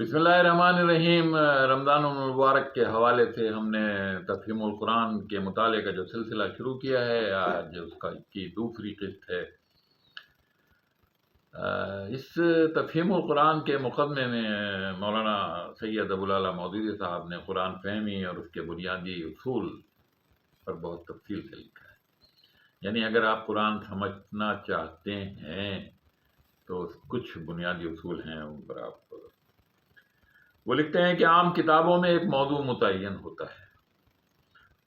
بسم اللہ الرحمن الرحیم۔ رمضان المبارک کے حوالے سے ہم نے تفہیم القرآن کے مطالعے کا جو سلسلہ شروع کیا ہے، آج اس کی دوسری قسط ہے۔ اس تفہیم القرآن کے مقدمے میں مولانا سید ابوالعلا مودودی صاحب نے قرآن فہمی اور اس کے بنیادی اصول پر بہت تفصیل سے لکھا ہے۔ یعنی اگر آپ قرآن سمجھنا چاہتے ہیں تو کچھ بنیادی اصول ہیں، ان پر آپ وہ لکھتے ہیں کہ عام کتابوں میں ایک موضوع متعین ہوتا ہے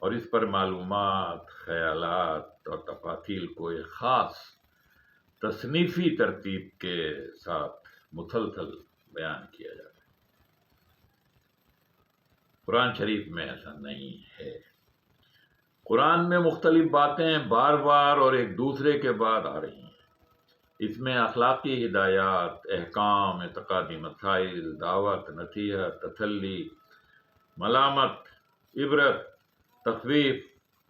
اور اس پر معلومات، خیالات اور تفاصیل کو ایک خاص تصنیفی ترتیب کے ساتھ مسلسل بیان کیا جاتا ہے۔ قرآن شریف میں ایسا نہیں ہے۔ قرآن میں مختلف باتیں بار بار اور ایک دوسرے کے بعد آ رہی ہیں۔ اس میں اخلاقی ہدایات، احکام، اعتقادی مسائل، دعوت، نصیحت، تسلی، ملامت، عبرت، تخویف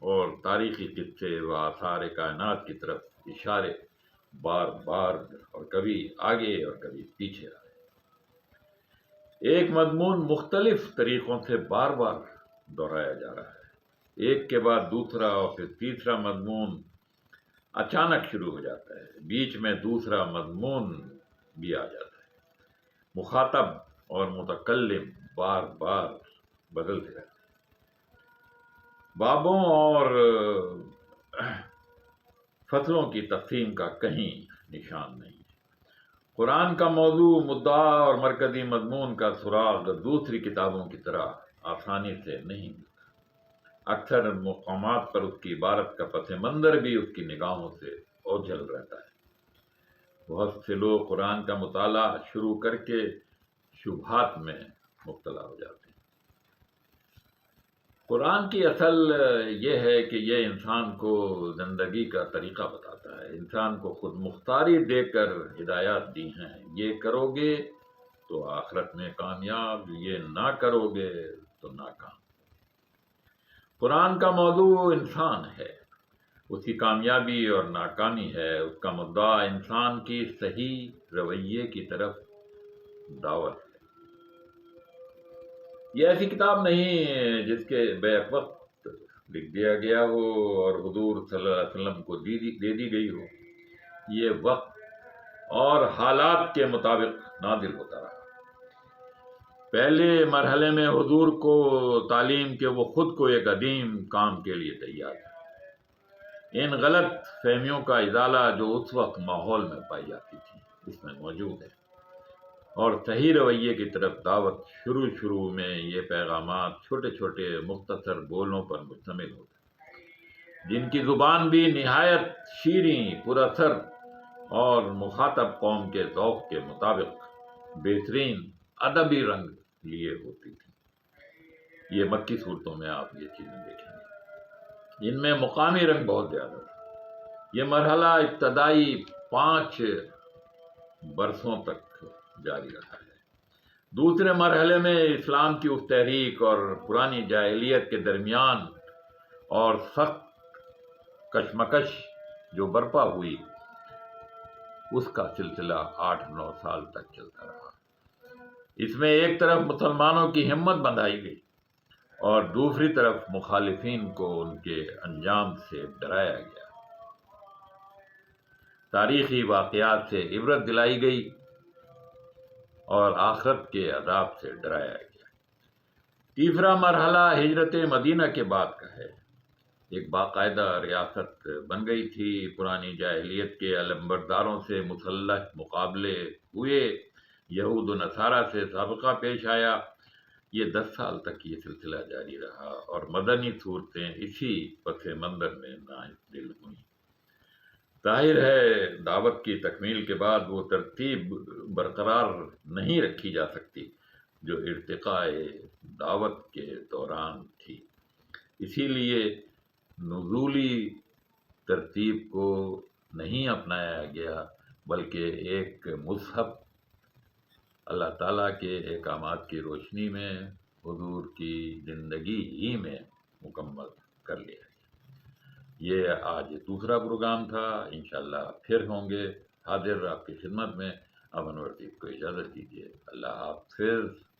اور تاریخی قصے و آثار کائنات کی طرف اشارے بار بار اور کبھی آگے اور کبھی پیچھے آ رہے ہیں۔ ایک مضمون مختلف طریقوں سے بار بار دہرایا جا رہا ہے، ایک کے بعد دوسرا اور پھر تیسرا مضمون اچانک شروع ہو جاتا ہے، بیچ میں دوسرا مضمون بھی آ جاتا ہے۔ مخاطب اور متکلم بار بار بدلتے رہتے ہیں۔ بابوں اور فصلوں کی تقسیم کا کہیں نشان نہیں ہے۔ قرآن کا موضوع، مدعا اور مرکزی مضمون کا سراغ دوسری کتابوں کی طرح آسانی سے نہیں ملتا۔ اکثر مقامات پر اس کی عبارت کا پس منظر بھی اس کی نگاہوں سے اوجھل رہتا ہے۔ بہت سے لوگ قرآن کا مطالعہ شروع کر کے شبہات میں مبتلا ہو جاتے ہیں۔ قرآن کی اصل یہ ہے کہ یہ انسان کو زندگی کا طریقہ بتاتا ہے۔ انسان کو خود مختاری دے کر ہدایات دی ہیں، یہ کرو گے تو آخرت میں کامیاب، یہ نہ کرو گے تو ناکام۔ قرآن کا موضوع انسان ہے، اس کی کامیابی اور ناکامی ہے، اس کا مدعا انسان کی صحیح رویے کی طرف دعوت ہے۔ یہ ایسی کتاب نہیں جس کے بیک وقت لکھ دیا گیا ہو اور حضور صلی اللہ علیہ وسلم کو دے دی گئی ہو۔ یہ وقت اور حالات کے مطابق نازل ہوتا رہا۔ پہلے مرحلے میں حضور کو تعلیم کہ وہ خود کو ایک عظیم کام کے لیے تیار ہے۔ ان غلط فہمیوں کا ازالہ جو اس وقت ماحول میں پائی جاتی تھی اس میں موجود ہے، اور صحیح رویے کی طرف دعوت۔ شروع میں یہ پیغامات چھوٹے چھوٹے مختصر بولوں پر مشتمل ہوتے ہیں، جن کی زبان بھی نہایت شیریں، پر اثر اور مخاطب قوم کے ذوق کے مطابق بہترین ادبی رنگ لیے ہوتی تھی۔ یہ مکی صورتوں میں آپ یہ چیزیں دیکھیں گے، ان میں مقامی رنگ بہت زیادہ تھا۔ یہ مرحلہ ابتدائی 5 برسوں تک جاری رہا ہے۔ دوسرے مرحلے میں اسلام کی اس تحریک اور پرانی جاہلیت کے درمیان اور سخت کشمکش جو برپا ہوئی، اس کا سلسلہ 8-9 سال تک چلتا رہا۔ اس میں ایک طرف مسلمانوں کی ہمت بندھائی گئی اور دوسری طرف مخالفین کو ان کے انجام سے ڈرایا گیا۔ تاریخی واقعات سے عبرت دلائی گئی اور آخرت کے عذاب سے ڈرایا گیا۔ تیسرا مرحلہ ہجرت مدینہ کے بعد کا ہے۔ ایک باقاعدہ ریاست بن گئی تھی، پرانی جاہلیت کے علمبرداروں سے مسلح مقابلے ہوئے، یہود و نصارہ سے سابقہ پیش آیا۔ یہ 10 سال تک یہ سلسلہ جاری رہا اور مدنی صورتیں اسی پس منظر میں نازل ہوئیں۔ ظاہر ہے دعوت کی تکمیل کے بعد وہ ترتیب برقرار نہیں رکھی جا سکتی جو ارتقاء دعوت کے دوران تھی۔ اسی لیے نزولی ترتیب کو نہیں اپنایا گیا، بلکہ ایک مصحف اللہ تعالیٰ کے احکامات کی روشنی میں حضور کی زندگی ہی میں مکمل کر لیا گیا۔ یہ آج دوسرا پروگرام تھا، انشاءاللہ پھر ہوں گے حاضر آپ کی خدمت میں۔ امن وردیپ کو اجازت دیجیے. اللہ حافظ.